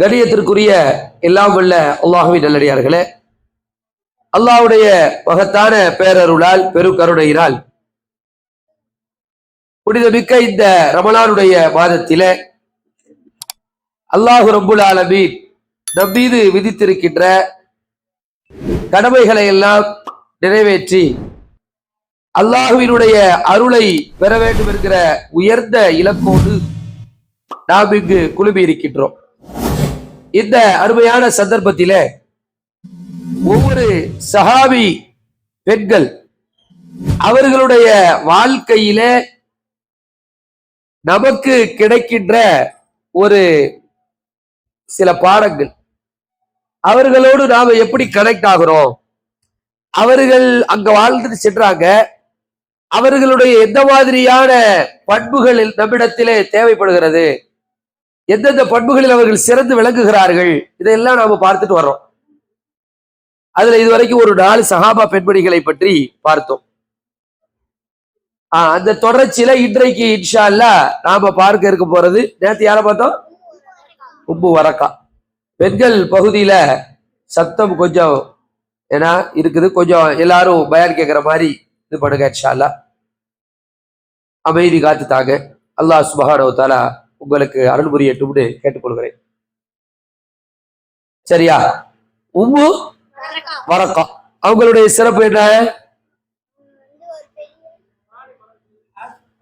கணியத்திற்குரிய எல்லாம் வல்ல அல்லாஹுவின் நல்லடியார்களே, அல்லாஹ்வுடைய மகத்தான பேரருளால் பெருங்கருணையினால் புனிதமிக்க இந்த ரமலானுடைய மாதத்திலே அல்லாஹு ரப்புல் ஆலமீன் நம் மீது விதித்திருக்கின்ற கடமைகளை எல்லாம் நிறைவேற்றி அல்லாஹுவினுடைய அருளை பெற வேண்டும் என்கிற உயர்ந்த இலக்கோடு நாம் இங்கு குழுமி இருக்கின்றோம். இந்த அருமையான சந்தர்ப்பத்திலே ஒவ்வொரு சஹாபி பெண்கள் அவர்களுடைய வாழ்க்கையிலே நமக்கு கிடைக்கின்ற ஒரு சில பாடங்கள், அவர்களோடு நாம எப்படி கனெக்ட் ஆகிறோம், அவர்கள் அங்க வாழ்ந்துட்டு சென்றாங்க, அவர்களுடைய எந்த மாதிரியான பண்புகள் நம்மிடத்திலே தேவைப்படுகிறது, எந்தெந்த பண்புகளில் அவர்கள் சிறந்து விளங்குகிறார்கள், இதையெல்லாம் நாம பார்த்துட்டு வர்றோம். அதுல இதுவரைக்கும் ஒரு 4 சஹாபா பெண்மணிகளை பற்றி பார்த்தோம். அந்த தொடர்ச்சியில இன்றைக்கு இன்ஷா அல்லாஹ் நாம பார்க்க இருக்க போறது, நேத்து யார பார்த்தோம், உம்மு வரக்கா. பெண்கள் பகுதியில சத்தம் கொஞ்சம் ஏன்னா இருக்குது, கொஞ்சம் எல்லாரும் பயான் கேட்கிற மாதிரி இது பண்ணுங்க. இன்ஷா அல்லாஹ் அமைதி காத்து தாங்க. அல்லாஹ் சுப்ஹானஹு வ தஆலா உங்களுக்கு அருள் புரியட்டும்னு கேட்டுக்கொள்கிறேன். சரியா? உம்மு வரக்கா அவங்களுடைய சிறப்பு என்ன?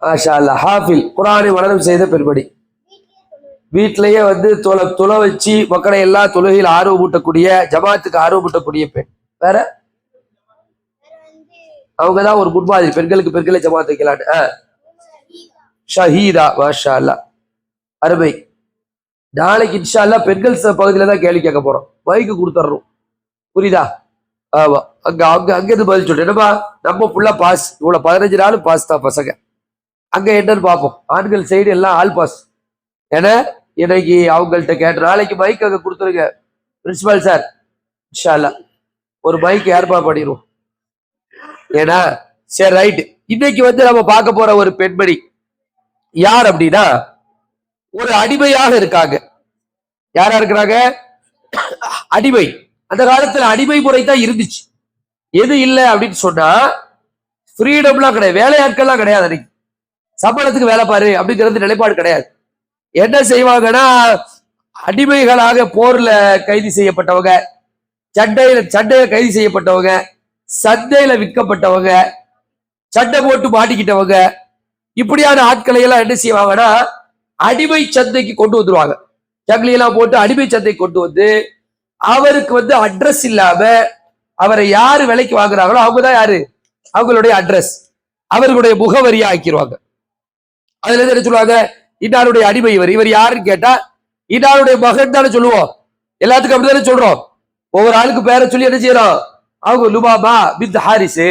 மாஷா அல்லாஹ், ஹாஃபில், குர்ஆனை மனனம் செய்த பெண்மணி, வீட்டிலேயே தொலை வச்சு மக்களை எல்லாம் தொழுகையில் ஆர்வமூட்டக்கூடிய, ஜமாத்துக்கு ஆர்வமூட்டக்கூடிய பெண். வேற அவங்கதான் ஒரு முன்மாதிரி, பெண்களுக்கு பெண்களை ஜமாத் வைக்கலான்னு. ஷஹீதா, மாஷா அல்லாஹ், அருமை. நாளைக்கு இன்ஷா அல்லாஹ் பெண்கள் பகுதியில தான் கேள்வி கேட்க போறோம். மைக்கு கொடுத்துட்றோம், புரியுதா? ஆமா, அங்கிருந்து பதில் சொல்றேன். என்னப்பா நம்ம ஃபுல்லா பாஸ், இவ்வளவு 15 நாளும் பாஸ் தான் பசங்க. அங்க என்னன்னு பார்ப்போம், ஆண்கள் சைடு எல்லாம் ஆல் பாஸ். ஏன்னா இன்னைக்கு அவங்கள்ட்ட கேட்டு நாளைக்கு மைக் அங்க கொடுத்துருங்க பிரின்சிபால் சார், இன்ஷா அல்லாஹ் ஒரு மைக் ஏற்பாடு பண்ணிடுவோம். ஏன்னா சரி ரைட். இன்னைக்கு நம்ம பார்க்க போற ஒரு பெண்மணி யார் அப்படின்னா, ஒரு அடிமையாக இருக்காங்க. யாரா இருக்கிறாங்க? அடிமை. அந்த காலத்துல அடிமை முறை தான் இருந்துச்சு. எது இல்லை அப்படின்னு சொன்னா ஃப்ரீடம்லாம் கிடையாது, வேலையாட்கள்லாம் கிடையாது. அன்னைக்கு சம்பளத்துக்கு வேலை பாரு அப்படிங்கிறது நிலைப்பாடு கிடையாது. என்ன செய்வாங்கன்னா, அடிமைகளாக போர்ல கைது செய்யப்பட்டவங்க, சண்டையில கைது செய்யப்பட்டவங்க, சந்தையில விற்கப்பட்டவங்க, சண்டை போட்டு மாட்டிக்கிட்டவங்க, இப்படியான ஆட்களை எல்லாம் என்ன செய்வாங்கன்னா அடிமை சந்தைக்கு கொண்டு வந்துருவாங்க. சங்கிலியெல்லாம் போட்டு அடிமை சந்தைக்கு கொண்டு வந்து அவருக்கு அட்ரஸ் இல்லாம அவரை யாரு விலைக்கு வாங்குறாங்களோ அவங்கதான் யாரு, அவங்களுடைய அட்ரஸ், அவர்களுடைய முகவரியா ஆக்கிடுவாங்க. அதுல இருந்து என்ன சொல்லுவாங்க, இன்னாருடைய அடிமை இவர், இவர் யாருன்னு கேட்டா இன்னாருடைய மகன் தானே சொல்லுவோம். எல்லாத்துக்கும் அப்படித்தானே சொல்றோம். ஒவ்வொரு ஆளுக்கு பேரை சொல்லி என்ன செய்யறோம், அவங்க லுபாபா பின்த் ஹாரிஸ்,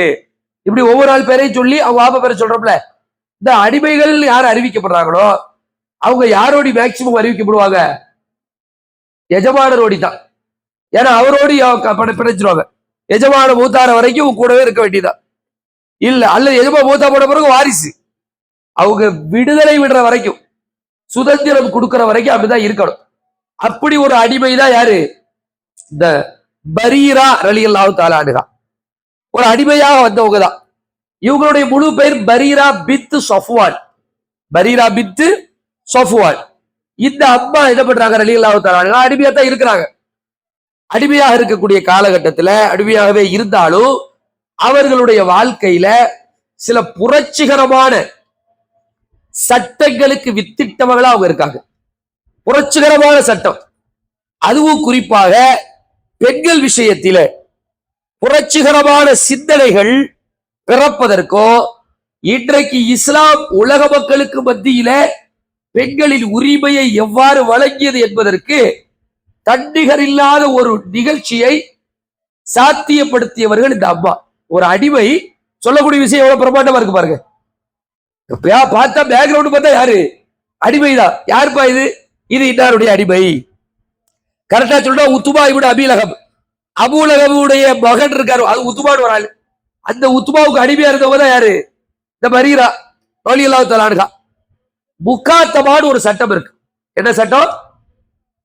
இப்படி ஒவ்வொரு ஆள் பேரையும் சொல்லி அவங்க ஆபா பேரை சொல்றோம்ல. இந்த அடிமைகள் யார் அறிவிக்கப்படுறாங்களோ அவங்க யாரோடி மேக்சிமம் அறிவிக்கப்படுவாங்க, எஜமானரோடி தான். ஏன்னா அவரோடி பிணைச்சிருவாங்க. எஜமான மூத்தார வரைக்கும் கூடவே இருக்க வேண்டியதான். இல்ல அல்ல எஜமா மூத்தா போன பிறகு வாரிசு, அவங்க விடுதலை விடுற வரைக்கும், சுதந்திரம் கொடுக்கிற வரைக்கும் அப்படிதான் இருக்கணும். அப்படி ஒரு அடிமை தான் யாரு, இந்த பரீரா ரலியல்லாஹு தஆலா அன்ஹா. ஒரு அடிமையாக வந்தவங்க தான். இவங்களுடைய முழு பெயர் பரீரா பின்த் சஃப்வான். பரீரா பின்த் சஃப்வான். இந்த அம்மா என்ன பண்றாங்க, ரலியல்லாஹு தஆலா அன்ஹா அடிமையா தான் இருக்கிறாங்க. அடிமையாக இருக்கக்கூடிய காலகட்டத்துல அடிமையாகவே இருந்தாலும் அவர்களுடைய வாழ்க்கையில சில புரட்சிகரமான சட்டங்களுக்கு வித்திட்டவங்களா அவங்க இருக்காங்க. புரட்சிகரமான சட்டம், அதுவும் குறிப்பாக பெண்கள் விஷயத்தில புரட்சிகரமான சிந்தனைகள் பிறப்பதற்கோ, இன்றைக்கு இஸ்லாம் உலக மக்களுக்கு மத்தியில பெண்களின் உரிமையை எவ்வாறு வழங்கியது என்பதற்கு தன்னிகர் இல்லாத ஒரு நிகழ்ச்சியை சாத்தியப்படுத்தியவர்கள் இந்த அம்மா. ஒரு அடிமை சொல்லக்கூடிய விஷயம் எவ்வளவு பிரமாண்டமா இருக்கு பாருங்க. பார்த்தா பேக்ரவுண்ட் பார்த்தா யாரு, அடிமைதான். யாருப்பா இது, இது இன்னாருடைய அடிமை. கரெக்டா சொல்றா, உத்துபா இப்னு அபீ லஹப், அபூ லஹபுடைய மகன் இருக்காரு, அது உத்துபான்னு ஒரு ஆளு. அந்த உத்துபாவுக்கு அடிமையா இருந்தவங்க தான் யாரு, இந்த பரீரா ரலியல்லாஹு தஆலா அன்ஹா. முகாத்தமான ஒரு சட்டம் இருக்கு. என்ன சட்டம்?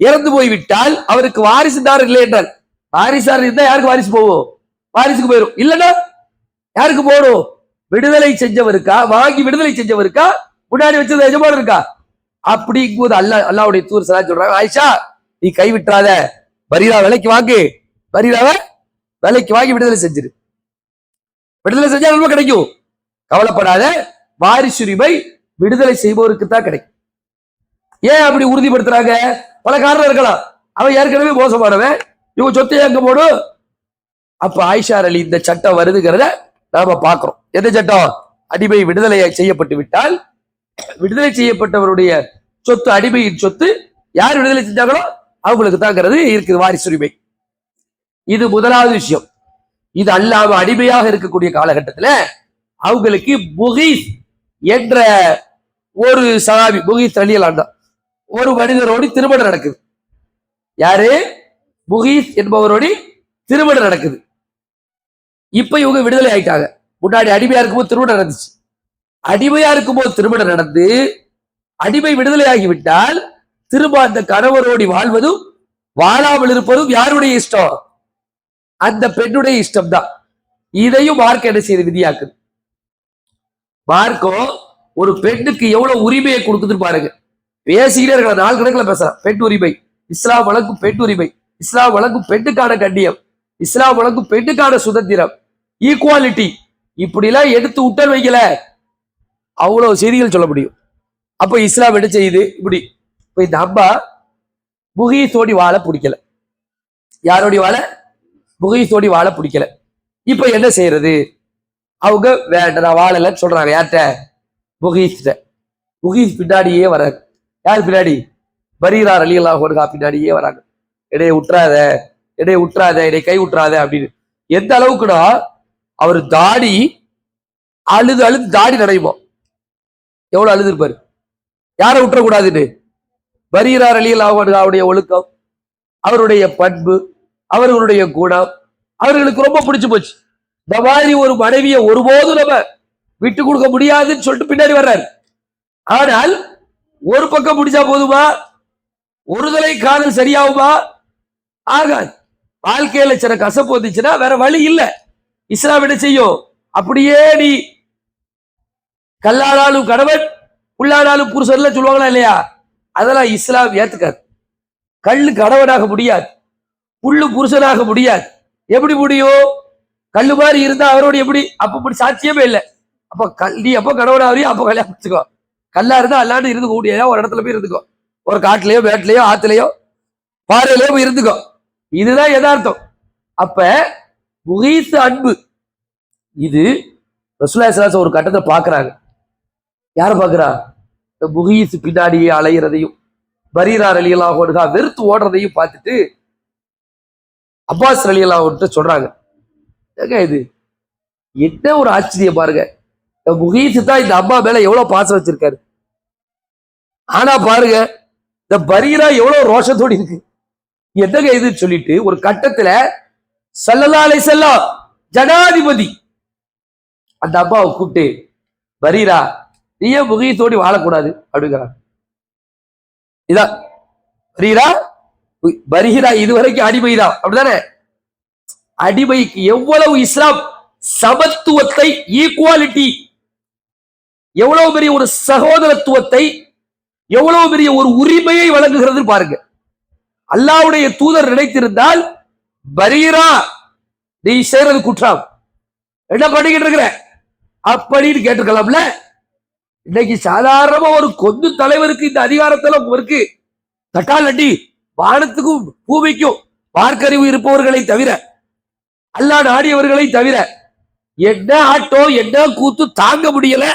இறந்து போய்விட்டால் அவருக்கு வாரிசுதாரர் இல்லை என்றால், வாரிசாரர் இருந்தா யாருக்கு வாரிசு போவோம்? வாரிசுக்கு போயிடும். இல்லைன்னா யாருக்கு போகணும்? விடுதலை செஞ்சவருக்கா, வாங்கி விடுதலை செஞ்சவருக்கா, முன்னாடி வச்சது எஜமான இருக்கா? அப்படிங்கும்போது அல்லாவுடைய தூர் சலா சொல்றாங்க, ஆயிஷா நீ கைவிட்டுறாத, பரீரா விலைக்கு வாங்கு, பரீராவை விலைக்கு வாங்கி விடுதலை செஞ்சிரு. விடுதலை செஞ்சா ரொம்ப கிடைக்கும், கவலைப்படாத. வாரிசுரிமை விடுதலை செய்பவருக்கு தான் கிடைக்கும். ஏன் அப்படி உறுதிப்படுத்துறாங்க? பல காரணம் இருக்கலாம். அவன் ஏற்கனவே மோசமானவன், இவங்க சொத்தை எங்க போடும். அப்ப ஆயிஷா அலி இந்த சட்டம் வருதுங்கிறத நாம பாக்குறோம். எந்த சட்டம்? அடிமை விடுதலை செய்யப்பட்டு விட்டால் விடுதலை செய்யப்பட்டவருடைய சொத்து, அடிமையின் சொத்து யார் விடுதலை செஞ்சாங்களோ அவங்களுக்கு தாங்கிறது இருக்குது வாரிசுரிமை. இது முதலாவது விஷயம். இது அல்லாம அடிமையாக இருக்கக்கூடிய காலகட்டத்துல அவங்களுக்கு புகீஸ் என்ற ஒரு சஹாபி, புகீஸ் ரலியல்லாஹு அன்ஹு, ஒரு மனிதரோடு திருமணம் நடக்குது. யாரு? புகீஸ் என்பவரோடு திருமணம் நடக்குது. இப்ப இவங்க விடுதலை ஆயிட்டாங்க. முன்னாடி அடிமையா இருக்கும்போது திருமணம் நடந்துச்சு. அடிமையா இருக்கும்போது திருமணம் நடந்து அடிமை விடுதலை ஆகிவிட்டால் திரும்ப அந்த கணவரோடு வாழ்வதும் வாழாமல் இருப்பதும் யாருடைய இஷ்டம்? அந்த பெண்ணுடைய இஷ்டம் தான். இதையும் மார்க்கம் என்ன செய்து விதியாக்குது. மார்க்கம் ஒரு பெண்ணுக்கு எவ்வளவு உரிமையை கொடுக்குதுன்னு பாருங்க. பேசிக்கிட்டே இருக்கலாம், நாள் கணக்கில் பேசலாம். பெண் உரிமை, இஸ்லாம் வழங்கும் பெண் உரிமை, இஸ்லாம் வழங்கும் பெண்ணுக்கான கண்ணியம், இஸ்லாம் வழங்கும் பெண்ணுக்கான சுதந்திரம், ஈக்குவாலிட்டி, இப்படி எல்லாம் எடுத்து விட்டு வைக்கல அவ்வளவு செய்திகள் சொல்ல முடியும். அப்ப இஸ்லாம் என்ன செய்யுது? இப்படி இப்ப இந்த அம்மா புகீஸோடி வாழ பிடிக்கல. யாரோடி வாழ? புகீஸோடி வாழ பிடிக்கல. இப்ப என்ன செய்யறது? அவங்க வேண்டாம் நான் வாழலன்னு சொல்றாங்க. யார்கிட்ட? புகீஸ்ட. புகீஸ் பின்னாடியே வராங்க. யார் பின்னாடி? பரீரா ரலியல்லாஹு அன்ஹா பின்னாடியே வராங்க. இடையே விட்டுறாத, இடையே விட்டுறாத, இடையே கை விட்டுறாத அப்படின்னு. எந்த அளவுக்குன்னா அவர் தாடி அழுது அழுது தாடி நடைவோம். எவ்வளவு அழுது இருப்பாரு. யாரை விட்டுறக்கூடாதுன்னு. பரீரா ரலியல்லாஹு அன்ஹாவுடைய ஒழுக்கம், அவருடைய பண்பு, அவர்களுடைய குணம் அவர்களுக்கு ரொம்ப பிடிச்சு போச்சு. இந்த மாதிரி ஒரு மனைவியை ஒருபோதும் நம்ம விட்டு கொடுக்க முடியாதுன்னு சொல்லிட்டு பின்னாடி வர்றாரு. ஆனால் ஒரு பக்கம் பிடிச்சா போதுமா? ஒருதலை காதல் சரியாகுமா? ஆகாது. வாழ்க்கையில சில கசப்பு வந்துச்சுன்னா வேற வழி இல்லை. இஸ்லாம் என்ன செய்யும்? அப்படியே நீ கல்லானாலும் கணவன், புல்லானாலும் புருஷன்ல சொல்லுவாங்களா இல்லையா? அதெல்லாம் இஸ்லாம் ஏத்துக்காது. கல்லு கணவனாக முடியாது, புல்லு புருஷனாக முடியாது. எப்படி முடியும்? கல்லு மாதிரி இருந்தா அவரோட எப்படி? அப்ப சாட்சியமே இல்லை. அப்ப நீ எப்ப கணவனாவறியோ அப்ப கல்யாணம் வச்சுக்கோ. கல்லா இருந்தா அல்லாண்டு இருந்து கூடியதா ஒரு இடத்துல போய் இருந்துக்கோ. ஒரு காட்டுலயோ வேட்டிலையோ ஆத்துலயோ பாறையிலயோ போய் இருந்துக்கோ. இதுதான் யதார்த்தம். அப்ப புகீஸ் அன்பு இது ரசூலுல்லாஹி ஸல்லல்லாஹு அலைஹி வஸல்லம் ஒரு கட்டத்தை பாக்குறாங்க. யார பாக்குறா? இந்த புகீஸ் பின்னாடியே அலையிறதையும் பரீரா ரலியல்லாஹு அன்ஹா வெறுத்து ஓடுறதையும் பார்த்துட்டு அப்பாஸ் ரலியல்லாஹு அன்ஹு சொல்றாங்க, ஏங்க இது என்ன ஒரு ஆச்சரியம் பாருங்க. புகீஸ் தான் இந்த அம்மா மேல எவ்வளவு பாசம் வச்சிருக்காரு. ஆனா பாருங்க இந்த பரீரா எவ்வளவு ரோஷத்தோடு இருக்கு. என்னங்க இதுன்னு சொல்லிட்டு ஒரு கட்டத்துல ஸல்லல்லாஹு அலைஹி வஸல்லம் ஜனாதிபதி அந்த அம்மாவை கூப்பிட்டு, பரீரா நீ ஏன் புகீஸோடி வாழக்கூடாது அப்படிங்கிறாங்க. இதான் பரீரா. பரீரா இதுவரைக்கும் அடிமைதான், அப்படிதானே? அடிமைக்கு எவ்வளவு இஸ்லாம் சமத்துவத்தை, ஈக்குவாலிட்டி, எவ்வளவு பெரிய ஒரு சகோதரத்துவத்தை, எவ்வளவு பெரிய ஒரு உரிமையை வழங்குகிறது பாருங்க. அல்லாஹ்வுடைய தூதர் நினைத்திருந்தால் பரீரா நீ செய்யறது குற்றம், என்ன பண்ணிக்கிட்டு இருக்கிற அப்படின்னு கேட்டுக்கலாம்ல. இன்னைக்கு சாதாரணமா ஒரு கொந்து தலைவருக்கு இந்த அதிகாரத்தெல்லாம் இருக்கு. தட்டால் அடி வானத்துக்கும் பூமிக்கும் பார்க்கறிவு இருப்பவர்களை தவிர, அல்லாஹ் நாடியவர்களை தவிர என்ன ஆட்டோ என்ன கூத்து தாங்க முடியல.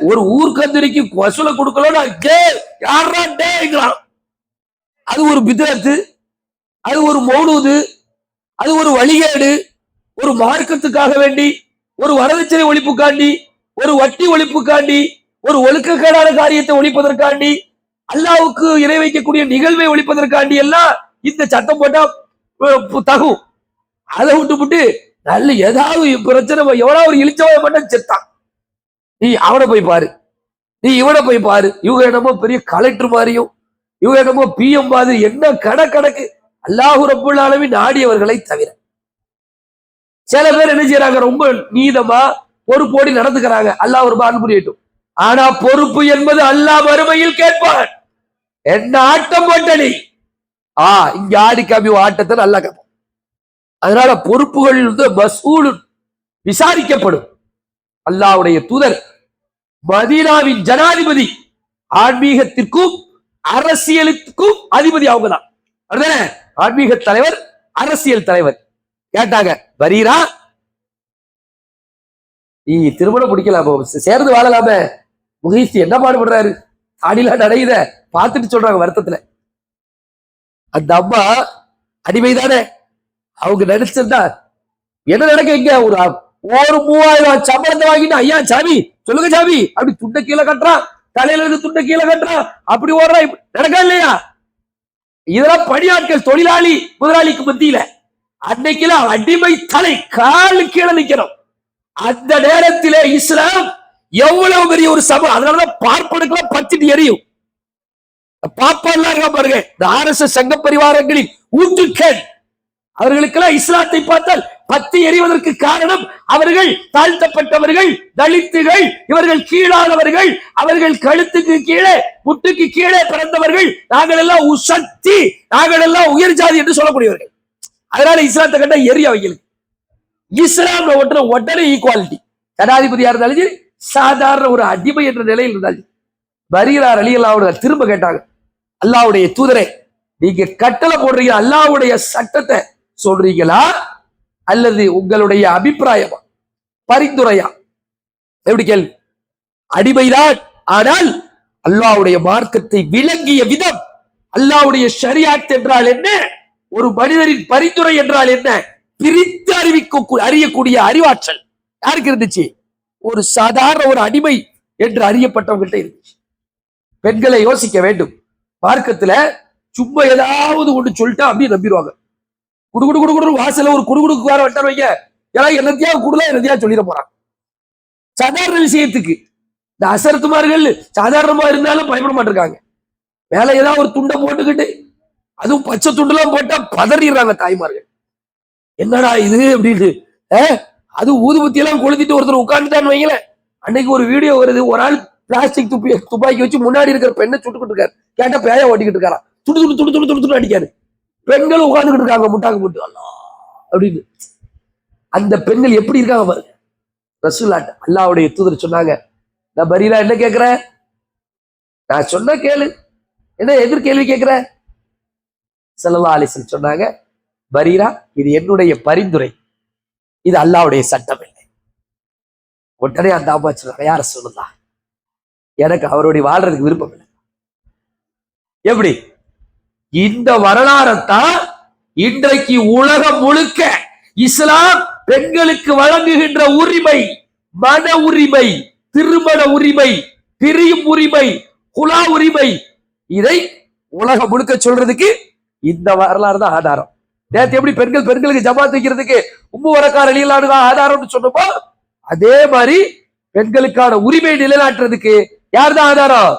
ஒரு ஊர்க்கந்திரிக்கு வசூல கொடுக்கலன்னா அது ஒரு பித்அத்து, அது ஒரு மௌலூது, அது ஒரு வழிகேடு. ஒரு மார்க்கத்துக்காக வேண்டி, ஒரு வரதட்சணை ஒழிப்புக்காண்டி, ஒரு வட்டி ஒழிப்புக்காண்டி, ஒரு ஒழுக்கக்கேடான காரியத்தை ஒழிப்பதற்காண்டி, அல்லாஹ்வுக்கு இணை வைக்கக்கூடிய நிகழ்வை ஒழிப்பதற்காண்டி எல்லாம் இந்த சட்டம் போட்டா தகும். அதை விட்டு நல்ல ஏதாவது பிரச்சனை எவ்வளவு ஒரு இழிச்சவாய பண்ண செத்தான். நீ அவனை போய் பாரு, நீ இவனை போய் பாரு. இவங்க என்னமோ பெரிய கலெக்டர் மாதிரியும், இவங்க என்னமோ பிஎம் மாதிரி என்ன கணக்கு அல்லாஹு ரப்புல் ஆலமீன் நாடியவர்களை தவிர. சில பேர் என்ன செய்யறாங்க, ரொம்ப நீதமா பொறுப்போடி நடந்துக்கிறாங்க, அல்லாஹ் ஒரு பான் புரியட்டும். ஆனா பொறுப்பு என்பது அல்லாஹ் மறுமையில் கேட்பான். என்ன ஆட்டம் போட்டனி இங்க ஆடி காமி ஆட்டத்தை நல்லா கேட்போம். அதனால பொறுப்புகள் மஸ்ஊல் விசாரிக்கப்படும். அல்லாஹ்வுடைய தூதர் மதீனாவின் ஜனாதிபதி, ஆன்மீகத்திற்கும் அரசியலுக்கும் அதிபதி அவங்க தான். ஆன்மீக தலைவர், அரசியல் தலைவர். கேட்டாங்க, வரீரா நீ திருமணம் முடிக்கலாமோ, சேர்ந்து வாழலாமே, முகீசி என்ன பாடுபடுறாரு, தாடிலாம் நடையுத பார்த்துட்டு சொல்றாங்க வருத்தத்துல. அந்த அம்மா அடிமைதானே, அவங்க நடிச்சிருந்தா என்ன நடக்க, இங்க ஒரு 3000 சம்பளத்தை வாங்கிட்டு, ஐயா சாமி சொல்லுங்க சாமி, அப்படி துண்டை கீழே கட்டுறான், தலையில இருந்து துண்டை கீழே கட்டுறான், அப்படி ஓடுறா, நடக்கா இல்லையா? இதெல்லாம் பணியாட்கள், தொழிலாளி முதலாளிக்கு மத்தியில அன்னைக்குல அடிமை தலை காலு கீழே நிக்கணும். அந்த நேரத்திலே இஸ்லாம் எவ்வளவு பெரிய ஒரு சபை. அதனாலதான் பார்ப்பனுக்கெல்லாம் பத்திட்டு எரியும். பாப்பாலாம் இருக்கா பாருங்க, இந்த RSS சங்க பரிவாரங்களின் ஊற்றுக்கள், அவர்களுக்கெல்லாம் இஸ்லாத்தை பார்த்தால் பத்தி எறிவதற்கு காரணம் அவர்கள் தாழ்த்தப்பட்டவர்கள், தலித்துகள், இவர்கள் கீழானவர்கள், அவர்கள் கழுத்துக்கு கீழே முட்டுக்கு கீழே பிறந்தவர்கள், நாங்கள் எல்லாம் உசக்தி, நாங்கள் எல்லாம் உயர் ஜாதி என்று சொல்லக்கூடியவர்கள். அதனால இஸ்லாத்தை கண்ட எரிய அவங்களுக்கு. இஸ்லாம் உடனே ஈக்குவாலிட்டி. ஜனாதிபதியா இருந்தாலும் சரி, சாதாரண ஒரு அடிமை என்ற நிலையில் இருந்தாலும். பரீரா ரலியல்லாஹு அன்ஹு திரும்ப கேட்டாங்க, அல்லாஹ்வுடைய தூதரே, நீங்க கட்டளை போடுறீங்க, அல்லாஹ்வுடைய சட்டத்தை சொல்றீங்களா அல்லது உங்களுடைய அபிப்பிராயமா, பரிந்துரையா? எப்படி கேள்வி? அடிமைதான், ஆனால் அல்லாஹ்வுடைய மார்க்கத்தை விளங்கிய விதம், அல்லாஹ்வுடைய ஷரியாத் என்றால் என்ன, ஒரு மனிதரின் பரிந்துரை என்றால் என்ன, பிரித்து அறியக்கூடிய அறிவாற்றல் யாருக்கு இருந்துச்சு? ஒரு சாதாரண ஒரு அடிமை என்று அறியப்பட்டவங்கள்ட்ட இருந்துச்சு. பெண்களை யோசிக்க வேண்டும். மார்க்கத்துல சும்மா ஏதாவது ஒன்று சொல்லிட்டா அப்படின்னு நம்பிடுவாங்க. குடு வாசல ஒரு குடுகுடுக்கு வர வட்டார் வைங்க, ஏதாவது என்னத்தையா குடுலாம் என்னத்தையா சொல்லிட போறான். சாதாரண விஷயத்துக்கு இந்த அசரத்துமார்கள் சாதாரணமா இருந்தாலும் பயப்பட மாட்டிருக்காங்க. மேல ஏதாவது ஒரு துண்டை போட்டுக்கிட்டு, அதுவும் பச்சை துண்டுலாம் போட்டா பதறிடுறாங்க தாய்மார்கள். என்னடா இது அப்படின்னு. அது ஊதுபத்தி எல்லாம் கொளுத்திட்டு ஒருத்தர் உட்கார்ந்துட்டான்னு வைங்கள. அன்னைக்கு ஒரு வீடியோ வருது, ஒரு ஆள் பிளாஸ்டிக் துப்பாக்கி வச்சு முன்னாடி இருக்கிற பெண்ணை சுட்டுக்கிட்டு இருக்காரு. கேட்டா பேய ஓட்டிக்கிட்டு இருக்காரா, துடு துடு துடு துடு துடு துடு அடிக்காரு. பெண்கள் உட்கார்ந்துகிட்டு இருக்காங்க முட்டாக்கு போட்டு அல்லா அப்படின்னு. அந்த பெண்கள் எப்படி இருக்காங்க பாருங்க. ரசூலுல்லாஹ் அல்லாஹ்வுடைய தூதர் சொன்னாங்க, நான் பரீரா என்ன கேட்கிற, நான் சொன்ன கேளு, என்ன எதிர் கேள்வி கேட்கிற? ஸல்லல்லாஹு அலைஹி வஸல்லம் சொன்னாங்க, பரீரா இது என்னுடைய பரிந்துரை, இது அல்லாஹ்வுடைய சட்டம் இல்லை. உடனே அந்த அம்மா சொன்னாங்க, யார சொல்லுதான், எனக்கு அவருடைய வாழ்றதுக்கு விருப்பம் இல்லை. எப்படி? இந்த வரலாறத்தான் இன்றைக்கு உலகம் முழுக்க இஸ்லாம் பெண்களுக்கு வழங்குகின்ற உரிமை, மன உரிமை, திருமண உரிமை, பிரியும் உரிமை, குலா உரிமை, இதை உலகம் முழுக்க சொல்றதுக்கு இந்த வரலாறு தான் ஆதாரம். நேற்று எப்படி பெண்களுக்கு ஜமாத் வைக்கிறதுக்கு உம்மு வரக்கா ரலியல்லாஹு அன்ஹா ஆதாரம்னு சொன்னப்போ, அதே மாதிரி பெண்களுக்கான உரிமை நிலைநாட்டுறதுக்கு யார் தான் ஆதாரம்?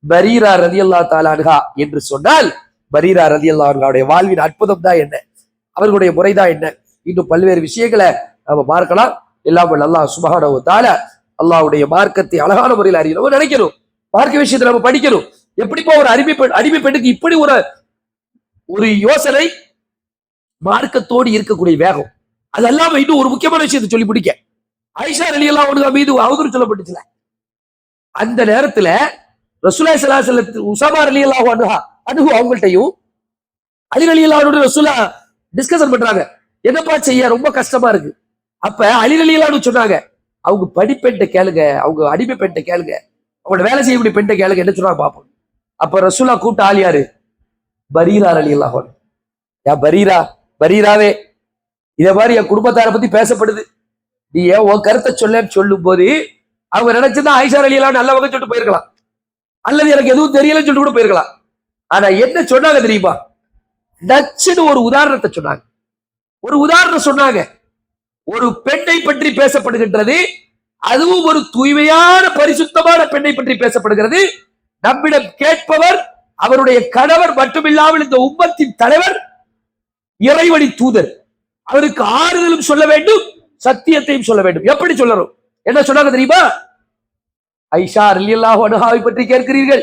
பரீரா ரலியல்லாஹு தஆலா அன்ஹா என்று சொன்னால், பரீரா ரலியல்லாஹு அன்ஹாவுடைய வாழ்வின் அற்புதம் தான் என்ன, அவர்களுடைய முறைதான் என்ன, இன்னும் பல்வேறு விஷயங்களை நம்ம பார்க்கலாம். எல்லாம் அல்லாஹ் சுப்ஹானஹு வ தஆலா அல்லாஹ்வுடைய மார்க்கத்தை அழகான முறையில் அறியணும் நினைக்கணும். மார்க்க விஷயத்தை நம்ம படிக்கணும். எப்படிப்போ ஒரு அடிமை பெண்ணுக்கு இப்படி ஒரு யோசனை, மார்க்கத்தோடு இருக்கக்கூடிய வேகம், அதெல்லாம் இன்னும் ஒரு முக்கியமான விஷயத்தை சொல்லி பிடிக்க, ஆயிஷா ரலியல்லாஹு அன்ஹா மீது அவதூறு சொல்லப்பட்டுச்சுல, அந்த நேரத்துல ரசூலுல்லாஹி ஸல்லல்லாஹு அலைஹி வஸல்லம் உஸாமா ரலியல்லாஹு அன்ஹு அவங்கள்ட்டையும் அலி ரலியல்லாஹு அன்ஹு ரசூலுல்லாஹ் டிஸ்கஷன் பண்றாங்க, என்னப்பா செய்ய ரொம்ப கஷ்டமா இருக்கு. அப்ப அலி ரலியல்லாஹு அன்ஹு சொன்னாங்க, அவங்க படிப்பெண்ட கேளுங்க, அவங்க அடிமை பெண்ட கேளுங்க, அவங்களோட வேலை செய்யக்கூடிய பெண்ட கேளுங்க, என்ன சொல்றாங்க பாப்போம். அப்ப ரசூலுல்லாஹ் கூட்ட ஆள் யாரு? பரீரா ரலியல்லாஹு அன்ஹு. யா பரீராவே, இத மாதிரி என் குடும்பத்தாரை பத்தி பேசப்படுது, நீ ஏன் உன் கருத்தை சொல்லன்னு சொல்லும் போது அவங்க நினைச்சதா ஆயிஷா ரலியல்லாஹு நல்ல வகை சொல்லிட்டு போயிருக்கலாம், அல்லது எனக்கு எதுவும் தெரியலன்னு சொல்லிட்டு கூட போயிருக்கலாம். ஆனா என்ன சொன்னாங்க தெரியுமா? நச்சுன்னு ஒரு உதாரணத்தை சொன்னாங்க. ஒரு உதாரணம் சொன்னாங்க. ஒரு பெண்ணை பற்றி பேசப்படுகின்றது, அதுவும் ஒரு தூய்மையான பரிசுத்தமான பெண்ணை பற்றி பேசப்படுகிறது. நம்மிடம் கேட்பவர் அவருடைய கணவர் மட்டுமில்லாமல் இந்த உம்மத்தின் தலைவர், இறைவழி தூதர். அவருக்கு ஆறுதலும் சொல்ல வேண்டும், சத்தியத்தையும் சொல்ல வேண்டும். எப்படி சொல்லணும்? என்ன சொன்னாங்க தெரியுமா? ஐஷா ரலியல்லாஹு அன்ஹாவை பற்றி கேட்கிறீர்கள்.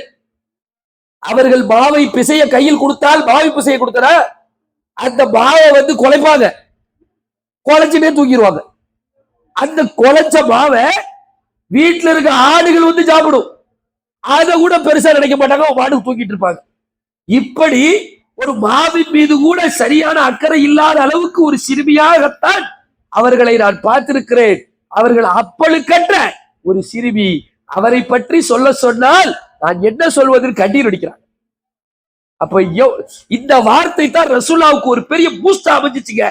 அவர்கள் மாவை பிசைய கையில் கொடுத்தால், மாவை பிசைய கொடுத்தா அந்த மாவை குலைப்பாங்க, குலைச்சுட்டே தூக்கிடுவாங்க. அந்த குலைச்ச மாவை வீட்டுல இருக்க ஆடுகள் சாப்பிடும். அதை கூட பெருசா நினைக்க மாட்டாங்க, மாடு தூக்கிட்டு இருப்பாங்க. இப்படி ஒரு மாவின் மீது கூட சரியான அக்கறை இல்லாத அளவுக்கு ஒரு சிறுமியாகத்தான் அவர்களை நான் பார்த்திருக்கிறேன். அவர்கள் அப்பழுக்கற்ற ஒரு சிறுமி. அவரை பற்றி சொல்ல சொன்னால் நான் என்ன சொல்வதற்கு கண்ணீர் அடிக்கிறாங்க. அப்ப இந்த வார்த்தை தான் ரசூலுல்லாவுக்கு ஒரு பெரிய பூஸ்டா அமைஞ்சிச்சுங்க.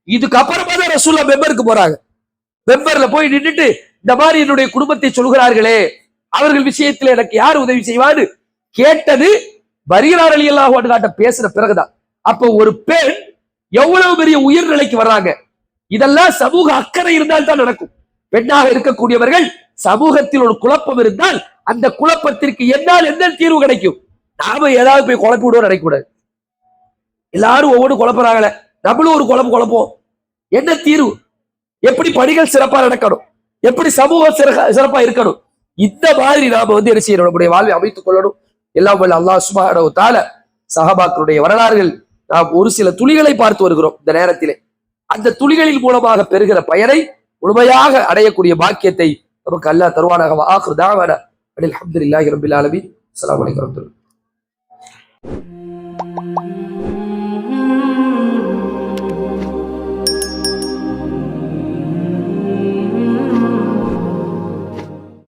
இதுக்கு அப்புறமா தான் ரசூலுல்லாஹ் மெம்பருக்கு போறாங்க. மெம்பர்ல போய் நின்றுட்டு இந்த மாதிரி என்னுடைய குடும்பத்தை சொல்கிறார்களே, அவர்கள் விஷயத்துல எனக்கு யார் உதவி செய்வான்னு கேட்டது பரீரா ரலியல்லாஹு அன்ஹா பேசுற பிறகுதான். அப்ப ஒரு பெண் எவ்வளவு பெரிய உயர்நிலைக்கு வர்றாங்க. இதெல்லாம் சமூக அக்கறை இருந்தால் தான் நடக்கும். பெண்ணாக இருக்கக்கூடியவர்கள் சமூகத்தில் ஒரு குழப்பம் இருந்தால் அந்த குழப்பத்திற்கு என்னால் எந்த தீர்வு கிடைக்கும்? நாம ஏதாவது போய் குழப்பி விடுவோம் நினைக்கூடாது. எல்லாரும் ஒவ்வொரு குழப்பறாங்களே, நம்மளும் ஒரு குழப்பம். என்ன தீர்வு? எப்படி பணிகள் சிறப்பா நடக்கணும், எப்படி சமூகம் சிறப்பா இருக்கணும், இந்த மாதிரி நாம என்ன செய்யணும்? நம்முடைய வாழ்வை அமைத்துக் கொள்ளணும். எல்லாம் வல்ல அல்லாஹ் சுப்ஹானஹு வ தஆலா சஹாபாக்களுடைய வரலாறுகள் நாம் ஒரு சில துளிகளை பார்த்து வருகிறோம். இந்த நேரத்திலே அந்த துளிகளின் மூலமாக பெறுகிற பயனை முழுமையாக அடையக்கூடிய பாக்கியத்தை நமக்கு அல்லாஹ் தருவானாக. ஆகிரு தாவானா அல்ஹம்துலில்லாஹி ரப்பில் ஆலமீன். அஸ்ஸலாமு அலைக்கும் வரஹ்மத்துல்லாஹி.